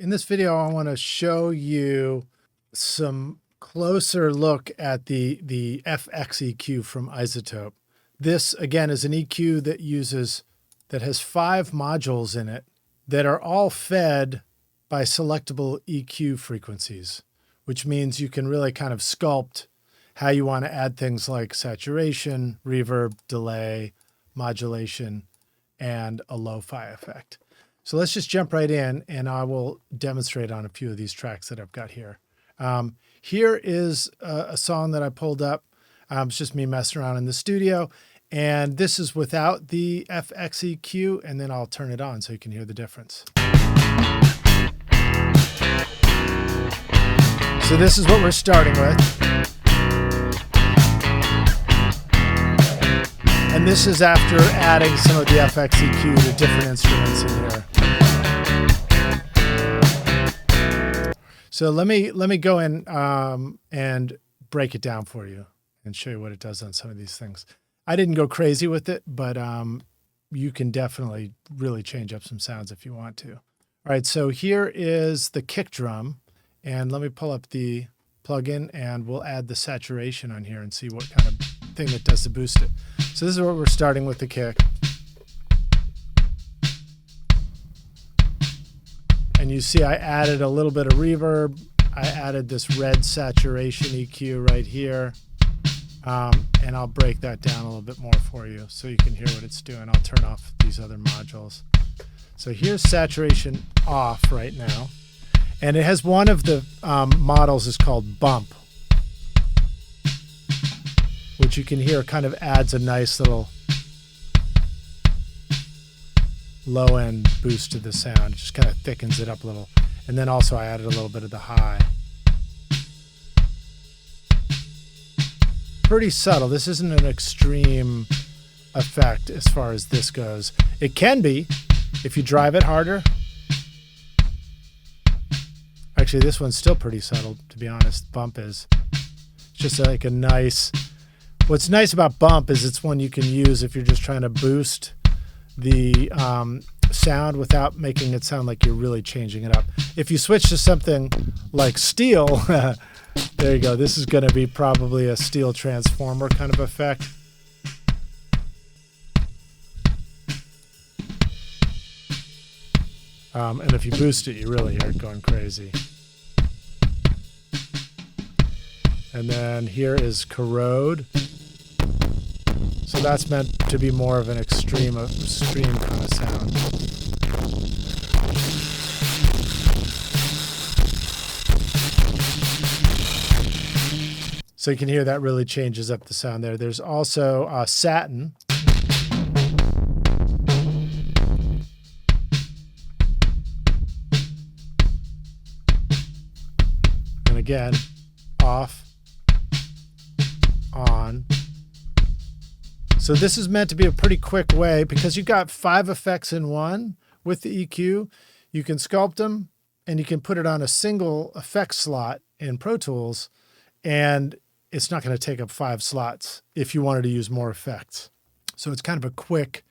In this video, I want to show you some closer look at the FX EQ from iZotope. This, again, is an EQ that has 5 modules in it that are all fed by selectable EQ frequencies, which means you can really kind of sculpt how you want to add things like saturation, reverb, delay, modulation, and a lo-fi effect. So let's just jump right in and I will demonstrate on a few of these tracks that I've got here. Here is a song that I pulled up. It's just me messing around in the studio. And this is without the FX EQ, and then I'll turn it on so you can hear the difference. So this is what we're starting with. And this is after adding some of the FX EQ to different instruments in here. So let me go in and break it down for you and show you what it does on some of these things. I didn't go crazy with it, but you can definitely really change up some sounds if you want to. All right, so here is the kick drum. And let me pull up the plugin and we'll add the saturation on here and see what kind of thing it does to boost it. So this is what we're starting with the kick. And you see I added a little bit of reverb. I added this red saturation EQ right here. And I'll break that down a little bit more for you so you can hear what it's doing. I'll turn off these other modules. So here's saturation off right now. And it has one of the models is called bump, which you can hear kind of adds a nice little low end boost to the sound. It just kind of thickens it up a little. And then also I added a little bit of the high. Pretty subtle. This isn't an extreme effect as far as this goes. It can be if you drive it harder. Actually, this one's still pretty subtle, to be honest. Bump is. It's just like a nice... What's nice about bump is it's one you can use if you're just trying to boost the sound without making it sound like you're really changing it up. If you switch to something like steel, there you go. This is going to be probably a steel transformer kind of effect. And if you boost it, you really hear it going crazy. And then here is corrode. So that's meant to be more of an extreme kind of sound. So you can hear that really changes up the sound there. There's also satin. And again, off, on. So this is meant to be a pretty quick way because you've got 5 effects in one with the EQ. You can sculpt them and you can put it on a single effect slot in Pro Tools and it's not going to take up 5 slots if you wanted to use more effects. So it's kind of a quick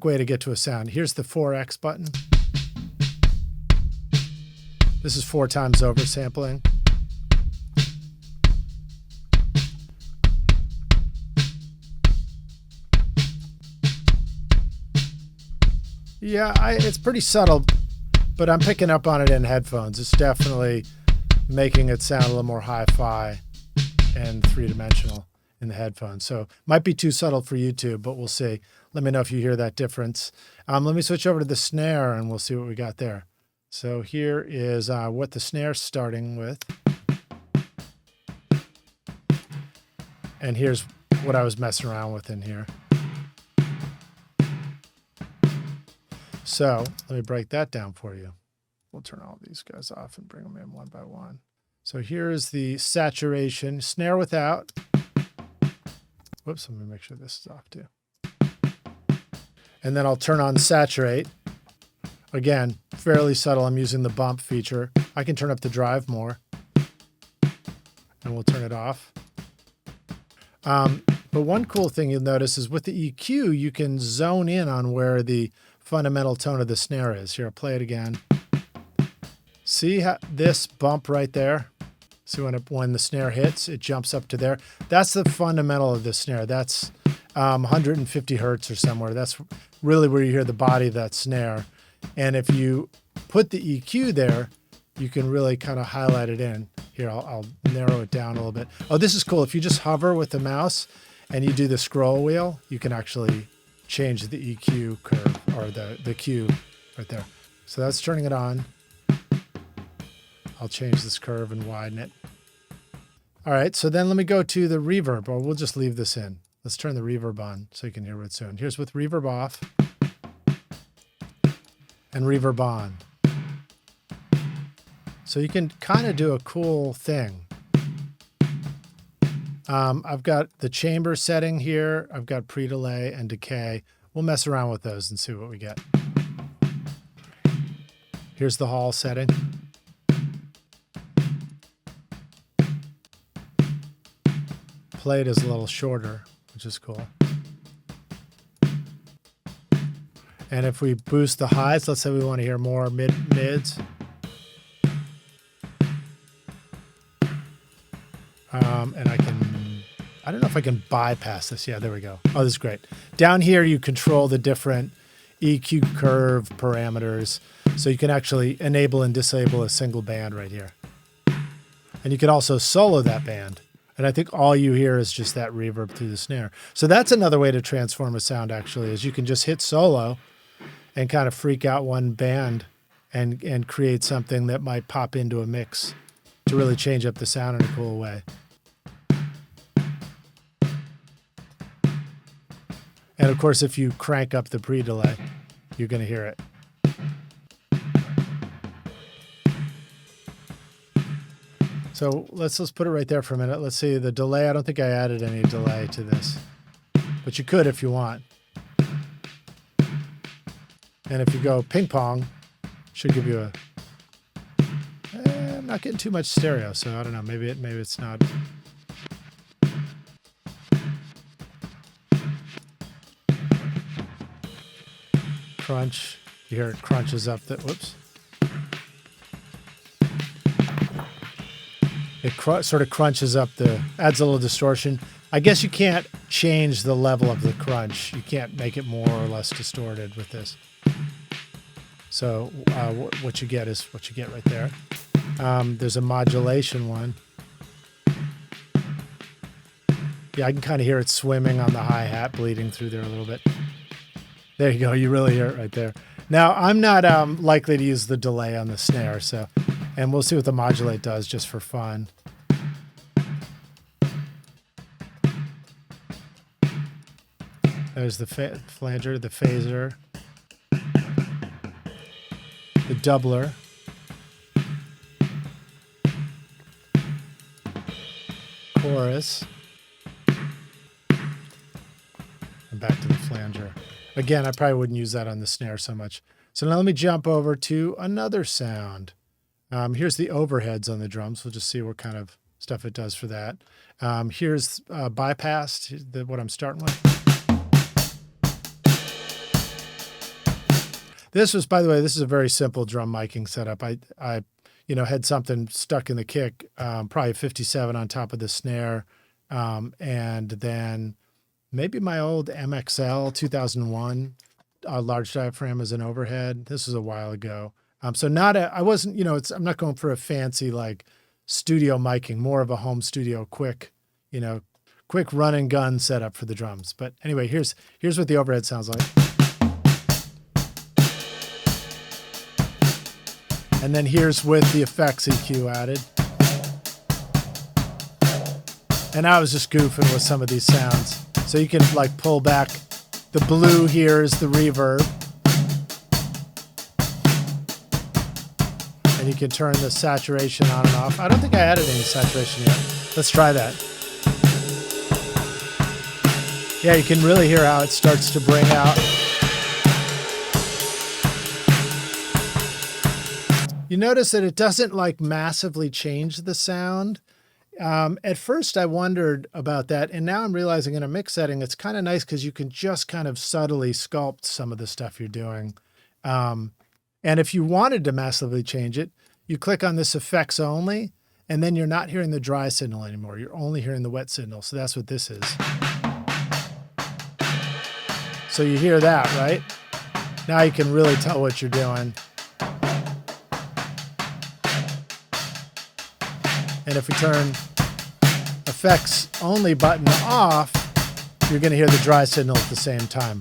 way to get to a sound. Here's the 4X button. This is 4 times over sampling. Yeah, it's pretty subtle, but I'm picking up on it in headphones. It's definitely making it sound a little more hi-fi and 3-dimensional in the headphones. So might be too subtle for YouTube, but we'll see. Let me know if you hear that difference. Let me switch over to the snare and we'll see what we got there. So here is what the snare's starting with. And here's what I was messing around with in here. So let me break that down for you. We'll turn all these guys off and bring them in one by one. So here's the saturation, snare without. Whoops, let me make sure this is off too. And then I'll turn on saturate. Again, fairly subtle. I'm using the bump feature. I can turn up the drive more. And we'll turn it off. But one cool thing you'll notice is with the EQ, you can zone in on where the fundamental tone of the snare is. Here, I'll play it again. See how this bump right there? See when the snare hits, it jumps up to there. That's the fundamental of this snare. That's 150 hertz or somewhere. That's really where you hear the body of that snare. And if you put the EQ there, you can really kind of highlight it in. Here, I'll narrow it down a little bit. Oh, this is cool. If you just hover with the mouse and you do the scroll wheel, you can actually change the EQ curve or the Q right there. So that's turning it on. I'll change this curve and widen it. All right, so then let me go to the reverb, or we'll just leave this in. Let's turn the reverb on so you can hear what it's doing. Here's with reverb off and reverb on. So you can kind of do a cool thing. I've got the chamber setting here. I've got pre-delay and decay. We'll mess around with those and see what we get. Here's the hall setting. Plate is a little shorter, which is cool. And if we boost the highs, let's say we want to hear more mids. And I don't know if I can bypass this. Yeah, there we go. Oh, this is great. Down here, you control the different EQ curve parameters. So you can actually enable and disable a single band right here. And you can also solo that band. And I think all you hear is just that reverb through the snare. So that's another way to transform a sound, actually, is you can just hit solo and kind of freak out one band and create something that might pop into a mix to really change up the sound in a cool way. And of course, if you crank up the pre-delay, you're going to hear it. So let's put it right there for a minute. Let's see the delay. I don't think I added any delay to this, but you could if you want. And if you go ping pong, should give you a. I'm not getting too much stereo, so I don't know. Maybe it's not. Crunch. You hear it crunches up. Whoops. It sort of crunches up adds a little distortion. I guess you can't change the level of the crunch. You can't make it more or less distorted with this. So what you get is what you get right there. There's a modulation one. Yeah, I can kind of hear it swimming on the hi-hat, bleeding through there a little bit. There you go. You really hear it right there. Now, I'm not likely to use the delay on the snare, and we'll see what the modulate does just for fun. There's the flanger, the phaser, the doubler, chorus, and back to the flanger. Again, I probably wouldn't use that on the snare so much. So now let me jump over to another sound. Here's the overheads on the drums. We'll just see what kind of stuff it does for that. Here's bypassed, what I'm starting with. This was, by the way, this is a very simple drum miking setup. I had something stuck in the kick, probably 57 on top of the snare, and then maybe my old MXL 2001 large diaphragm as an overhead. This was a while ago. So I wasn't, I'm not going for a fancy like studio miking, more of a home studio quick run and gun setup for the drums. But anyway, here's what the overhead sounds like. And then here's with the effects EQ added. And I was just goofing with some of these sounds. So you can like pull back. The blue here is the reverb. And you can turn the saturation on and off. I don't think I added any saturation yet. Let's try that. Yeah, you can really hear how it starts to bring out. You notice that it doesn't like massively change the sound. At first I wondered about that, and now I'm realizing in a mix setting, it's kind of nice because you can just kind of subtly sculpt some of the stuff you're doing. And if you wanted to massively change it, you click on this effects only, and then you're not hearing the dry signal anymore. You're only hearing the wet signal. So that's what this is. So you hear that, right? Now you can really tell what you're doing. And if we turn effects only button off, you're going to hear the dry signal at the same time.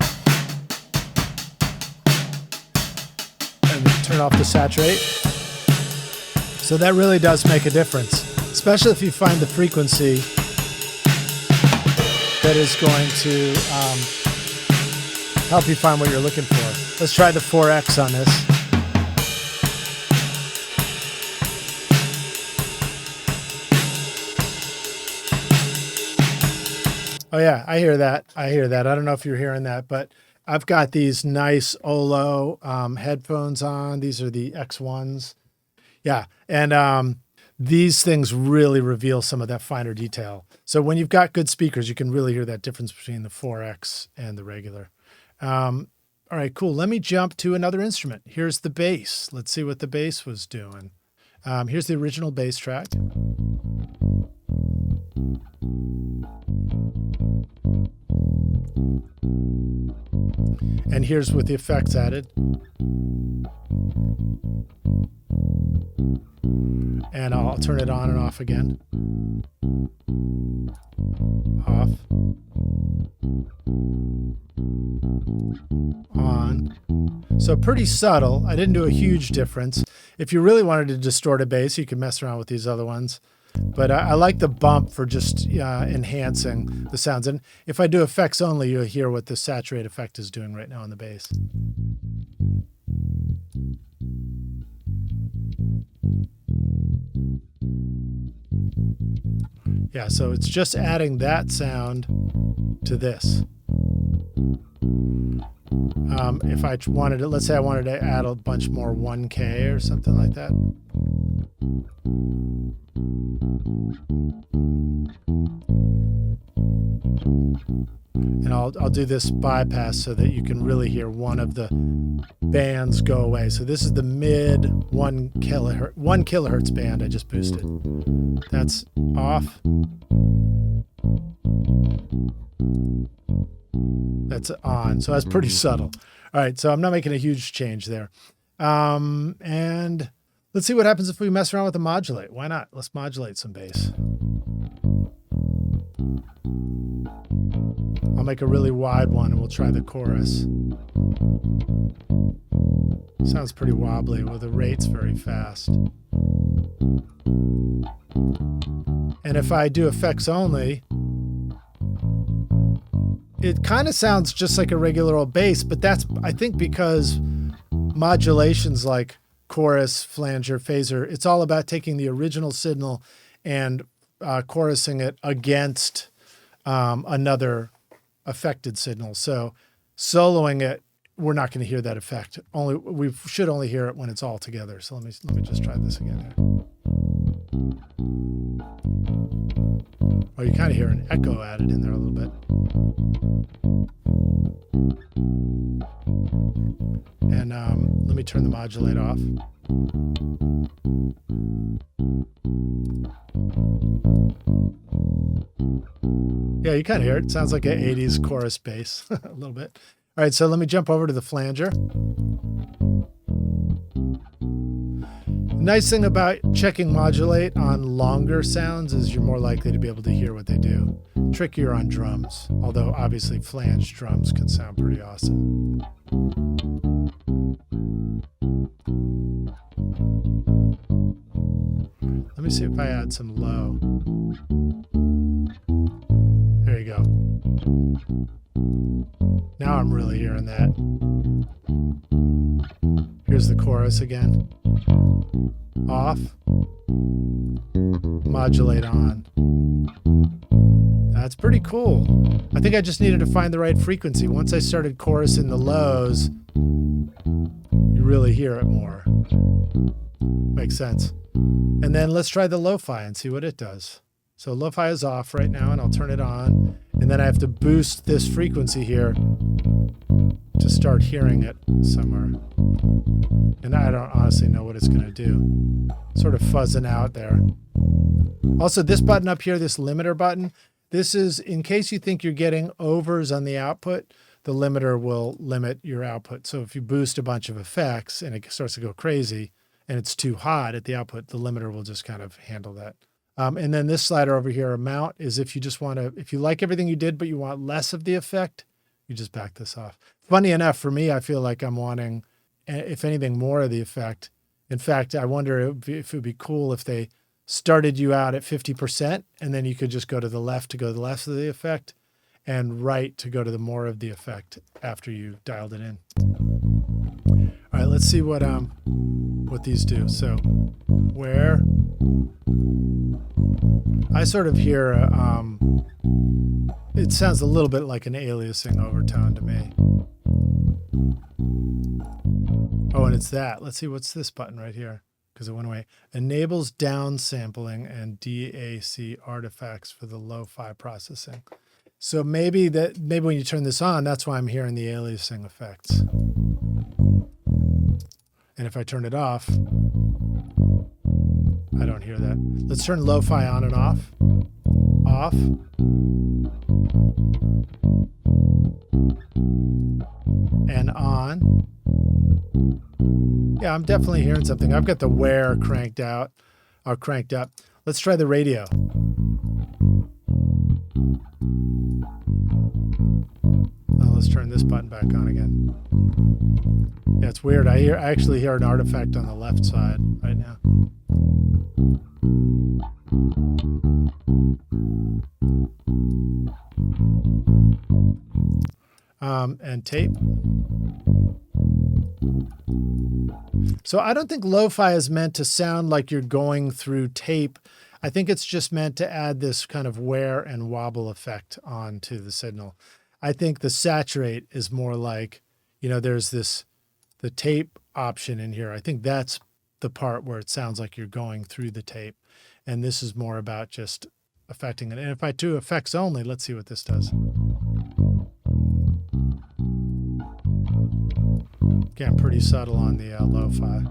And turn off the saturate. So that really does make a difference, especially if you find the frequency that is going to help you find what you're looking for. Let's try the 4X on this. Oh yeah, I hear that. I hear that. I don't know if you're hearing that, but I've got these nice Olo headphones on. These are the X1s. Yeah, and these things really reveal some of that finer detail. So when you've got good speakers, you can really hear that difference between the 4X and the regular. All right, cool. Let me jump to another instrument. Here's the bass. Let's see what the bass was doing. Here's the original bass track. And here's with the effects added. And I'll turn it on and off again. Off. On. So pretty subtle. I didn't do a huge difference. If you really wanted to distort a bass, you could mess around with these other ones. But I like the bump for just enhancing the sounds. And if I do effects only, you'll hear what the saturate effect is doing right now on the bass. Yeah, so it's just adding that sound to this. If I wanted to, let's say I wanted to add a bunch more 1K or something like that. And I'll do this bypass so that you can really hear one of the bands go away. So this is the mid 1 kilohertz band I just boosted. That's off. That's on. So that's pretty subtle. All right, so I'm not making a huge change there. And let's see what happens if we mess around with the modulate. Why not? Let's modulate some bass. I'll make a really wide one and we'll try the chorus. Sounds pretty wobbly. Well, the rate's very fast. And if I do effects only, it kind of sounds just like a regular old bass, but that's, I think, because modulations like chorus, flanger, phaser, it's all about taking the original signal and chorusing it against another affected signal. So soloing it, we're not going to hear that effect. We should only hear it when it's all together. So let me just try this again here. Oh, you kind of hear an echo added in there a little bit. And let me turn the modulate off. Yeah, you kind of hear it. It sounds like an 80s chorus bass a little bit. All right, so let me jump over to the flanger. Nice thing about checking modulate on longer sounds is you're more likely to be able to hear what they do. Trickier on drums, although obviously flange drums can sound pretty awesome. Let me see if I add some low. There you go. Now I'm really hearing that. Here's the chorus again. Off. Modulate on. That's pretty cool. I think I just needed to find the right frequency. Once I started chorusing the lows, you really hear it more. Makes sense. And then let's try the lo-fi and see what it does. So lo-fi is off right now, and I'll turn it on. And then I have to boost this frequency here to start hearing it somewhere. And I don't honestly know what it's going to do. Sort of fuzzing out there. Also, this button up here, this limiter button, this is in case you think you're getting overs on the output, the limiter will limit your output. So if you boost a bunch of effects and it starts to go crazy and it's too hot at the output, the limiter will just kind of handle that. And then this slider over here, amount, is if you just want to, if you like everything you did, but you want less of the effect, you just back this off. Funny enough, for me, I feel like I'm wanting, if anything, more of the effect. In fact, I wonder if it would be cool if they started you out at 50% and then you could just go to the left to go to the left of the effect and right to go to the more of the effect after you dialed it in. All right, let's see what these do. So where I sort of hear, it sounds a little bit like an aliasing overtone to me. Oh, and it's that. Let's see, what's this button right here? Because it went away. Enables downsampling and DAC artifacts for the lo-fi processing. So maybe when you turn this on, that's why I'm hearing the aliasing effects. And if I turn it off, I don't hear that. Let's turn lo-fi on and off. Off. And on. Yeah, I'm definitely hearing something. I've got the where cranked out, or cranked up. Let's try the radio. Now let's turn this button back on again. Yeah, it's weird. I actually hear an artifact on the left side right now. And tape. So I don't think lo-fi is meant to sound like you're going through tape. I think it's just meant to add this kind of wear and wobble effect onto the signal. I think the saturate is more like, you know, there's the tape option in here. I think that's the part where it sounds like you're going through the tape. And this is more about just affecting it. And if I do effects only, let's see what this does. Again, pretty subtle on the lo-fi.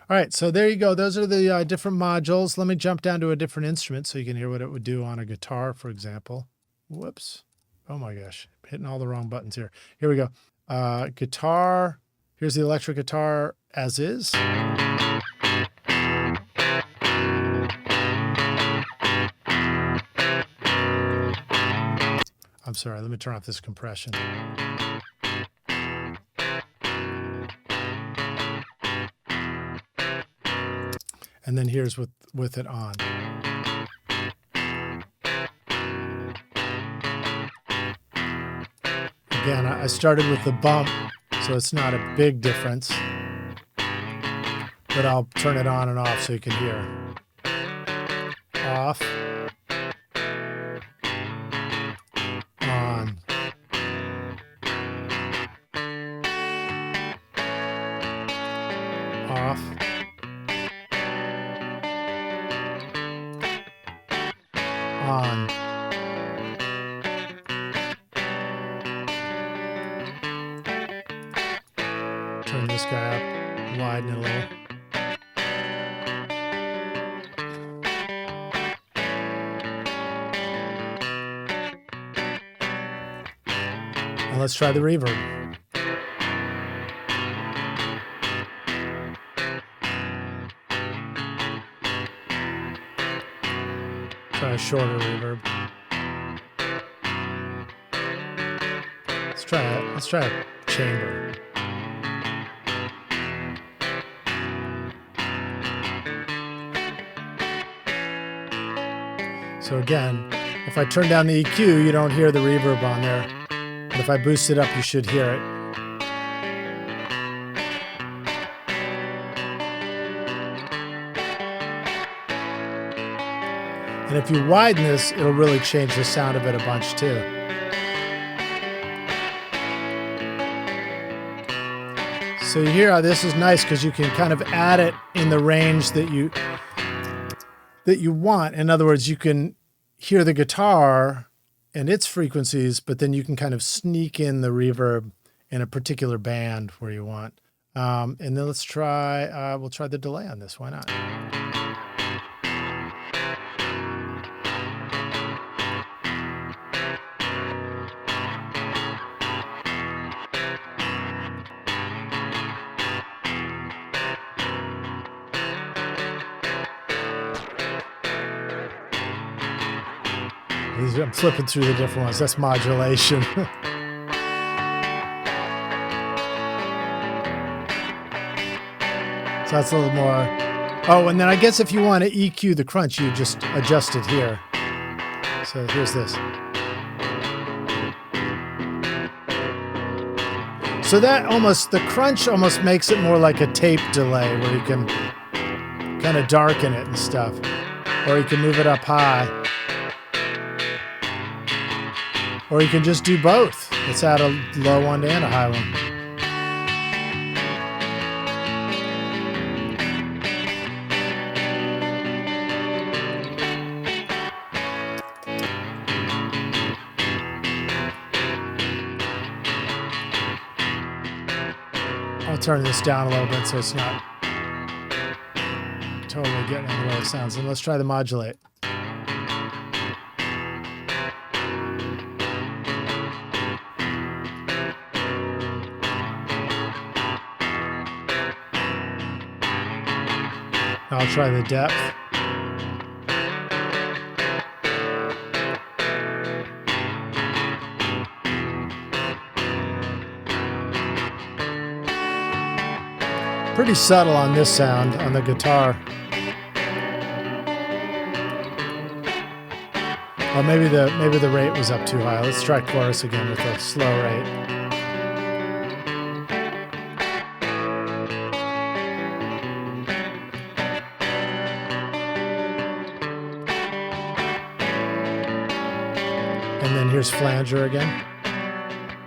All right, so there you go. Those are the different modules. Let me jump down to a different instrument so you can hear what it would do on a guitar, for example. Whoops. Oh my gosh, hitting all the wrong buttons here. Here we go. Guitar. Here's the electric guitar as is. I'm sorry, let me turn off this compression. And then here's with it on. Again, I started with the bump, so it's not a big difference. But I'll turn it on and off so you can hear. Off. On. Off. On. Turn this guy up, widen it a little. And let's try the reverb. Try a shorter reverb. Let's try a chamber. So again, if I turn down the EQ, you don't hear the reverb on there. But if I boost it up, you should hear it. And if you widen this, it'll really change the sound of it a bunch too. So you hear how this is nice because you can kind of add it in the range that you want. In other words, you can hear the guitar and its frequencies, but then you can kind of sneak in the reverb in a particular band where you want. And then let's try, we'll try the delay on this. Why not? I'm flipping through the different ones. That's modulation. So that's a little more. Oh, and then I guess if you want to EQ the crunch, you just adjust it here. So here's this. So that almost, the crunch almost makes it more like a tape delay where you can kind of darken it and stuff. Or you can move it up high. Or you can just do both. Let's add a low one and a high one. I'll turn this down a little bit so it's not totally getting in the way it sounds. And let's try the modulate. I'll try the depth. Pretty subtle on this sound on the guitar. Oh, maybe the rate was up too high. Let's try chorus again with a slow rate. And then here's flanger again.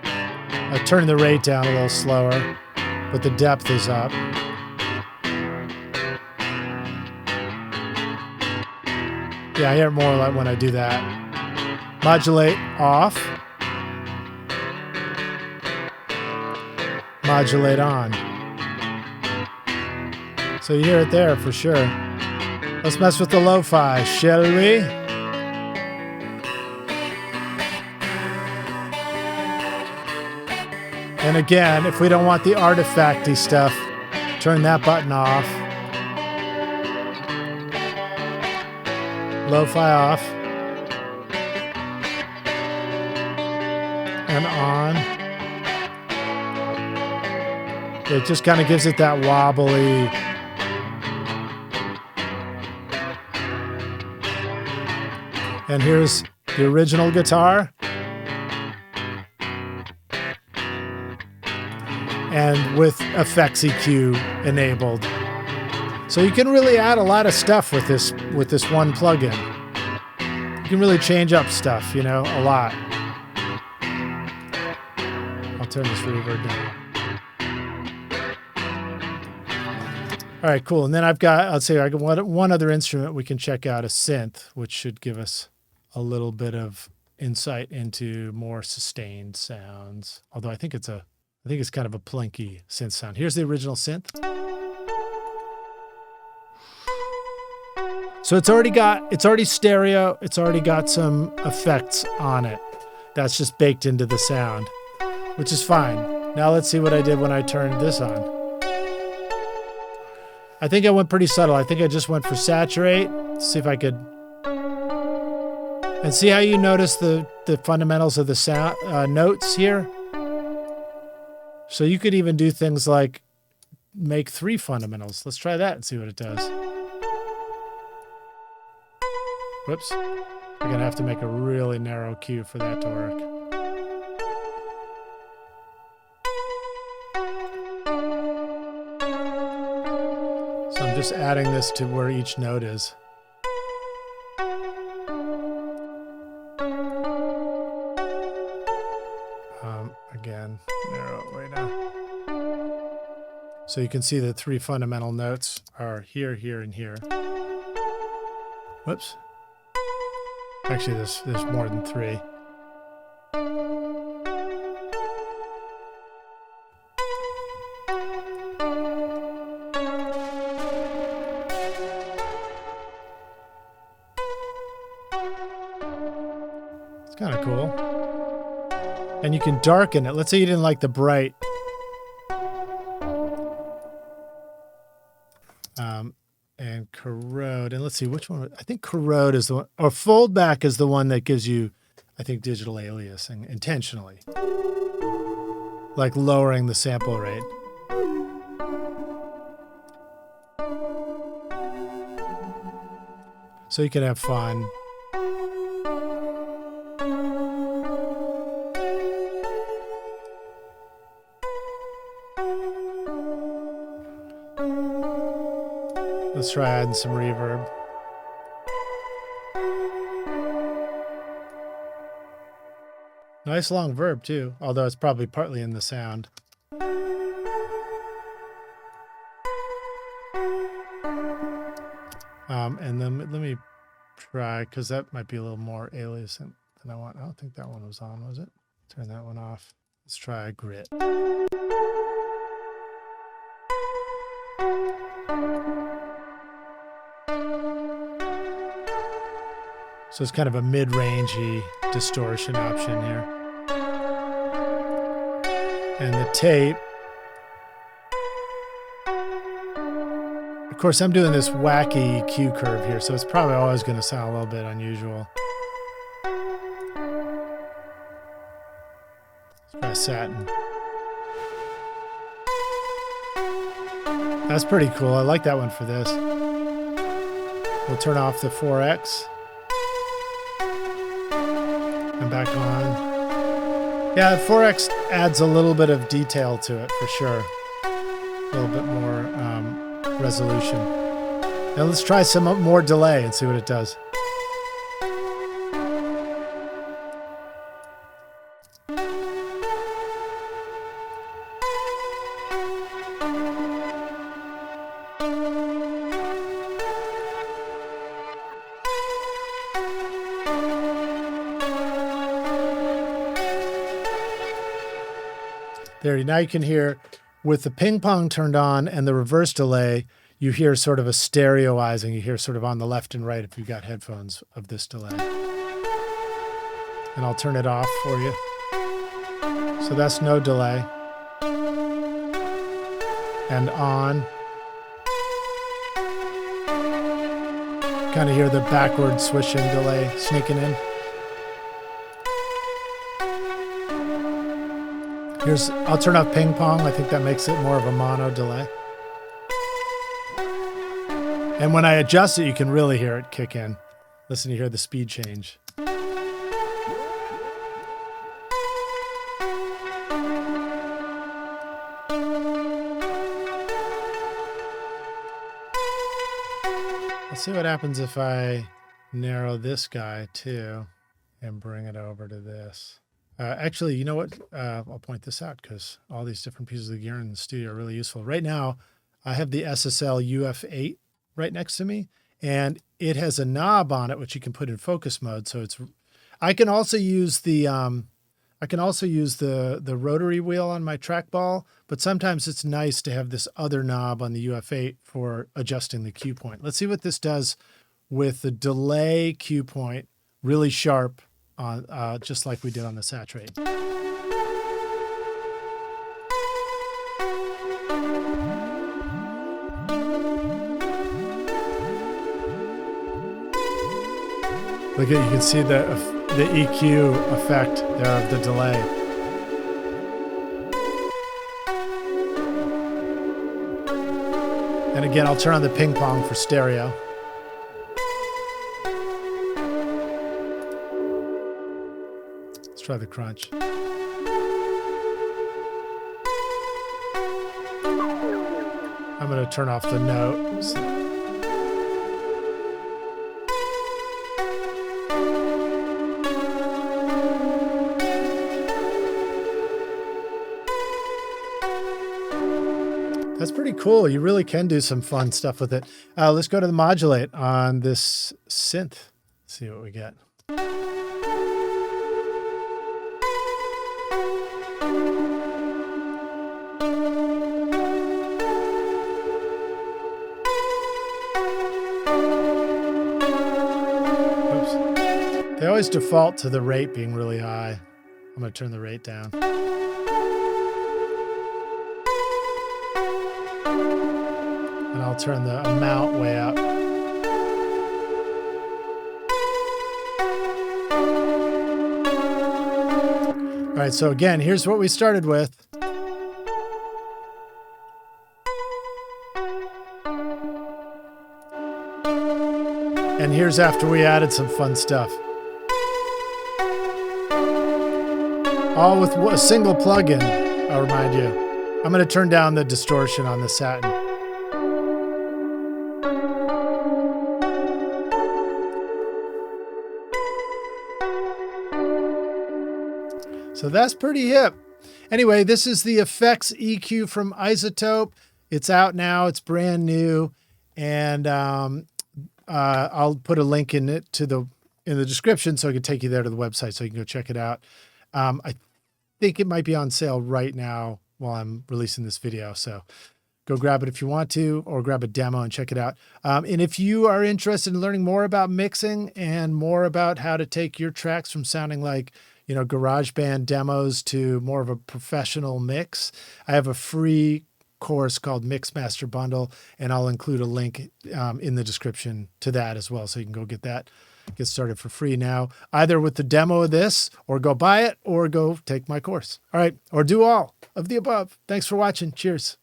I turned the rate down a little slower, but the depth is up. Yeah, I hear it more like when I do that. Modulate off. Modulate on. So you hear it there for sure. Let's mess with the lo-fi, shall we? And again, if we don't want the artifacty stuff, turn that button off. Lo-fi off. And on. It just kind of gives it that wobbly. And here's the original guitar. And with effects EQ enabled. So you can really add a lot of stuff with this one plugin. You can really change up stuff, you know, a lot. I'll turn this reverb down. All right, cool. And then I've got, I'll say I got one other instrument we can check out, a synth, which should give us a little bit of insight into more sustained sounds. Although I think it's kind of a plinky synth sound. Here's the original synth. So it's already stereo. It's already got some effects on it. That's just baked into the sound, which is fine. Now let's see what I did when I turned this on. I think I went pretty subtle. I think I just went for saturate. See if I could. And see how you notice the fundamentals of the sound notes here? So you could even do things like make 3 fundamentals. Let's try that and see what it does. Whoops. We're going to have to make a really narrow cue for that to work. So I'm just adding this to where each note is. Again, narrow it way down. So you can see the 3 fundamental notes are here, here, and here. Whoops. Actually, there's more than 3. Kind of cool. And you can darken it. Let's say you didn't like the bright. And corrode. And let's see which one. I think corrode is the one, or fold back is the one that gives you, I think, digital aliasing intentionally. Like lowering the sample rate. So you can have fun. Let's try adding some reverb. Nice long verb too, although it's probably partly in the sound. And then let me try, because that might be a little more aliasing than I want. I don't think that one was on, was it? Turn that one off. Let's try grit. So it's kind of a mid-rangey distortion option here. And the tape. Of course, I'm doing this wacky EQ curve here, so it's probably always going to sound a little bit unusual. Let's try satin. That's pretty cool. I like that one for this. We'll turn off the 4X. And back on. Yeah, 4X adds a little bit of detail to it for sure. A little bit more resolution. Now let's try some more delay and see what it does. There, now you can hear, with the ping pong turned on and the reverse delay, you hear sort of a stereoizing. You hear sort of on the left and right if you've got headphones of this delay. And I'll turn it off for you. So that's no delay. And on. Kind of hear the backward swishing delay sneaking in. I'll turn off ping pong. I think that makes it more of a mono delay. And when I adjust it, you can really hear it kick in. Listen, you hear the speed change. Let's see what happens if I narrow this guy too and bring it over to this. Actually, you know what? I'll point this out because all these different pieces of gear in the studio are really useful. Right now, I have the SSL UF8 right next to me, and it has a knob on it which you can put in focus mode. So I can also use the rotary wheel on my trackball, but sometimes it's nice to have this other knob on the UF8 for adjusting the cue point. Let's see what this does with the delay cue point, really sharp. Just like we did on the saturate. Look at, you can see the EQ effect there of the delay. And again, I'll turn on the ping pong for stereo. Let's try the crunch. I'm going to turn off the note. That's pretty cool. You really can do some fun stuff with it. Let's go to the modulate on this synth. See what we get. always default to the rate being really high. I'm going to turn the rate down. And I'll turn the amount way up. All right, so again, here's what we started with. And here's after we added some fun stuff. All with a single plugin, I'll remind you. I'm going to turn down the distortion on the satin. So that's pretty hip. Anyway, this is the Effects EQ from iZotope. It's out now. It's brand new. And I'll put a link in it in the description so I can take you there to the website so you can go check it out. I think it might be on sale right now while I'm releasing this video. So go grab it if you want to, or grab a demo and check it out. And if you are interested in learning more about mixing and more about how to take your tracks from sounding like, you know, GarageBand demos to more of a professional mix, I have a free course called Mix Master Bundle, and I'll include a link in the description to that as well. So you can go get started for free now, either with the demo of this, or go buy it, or go take my course. All right. Or do all of the above. Thanks for watching. Cheers.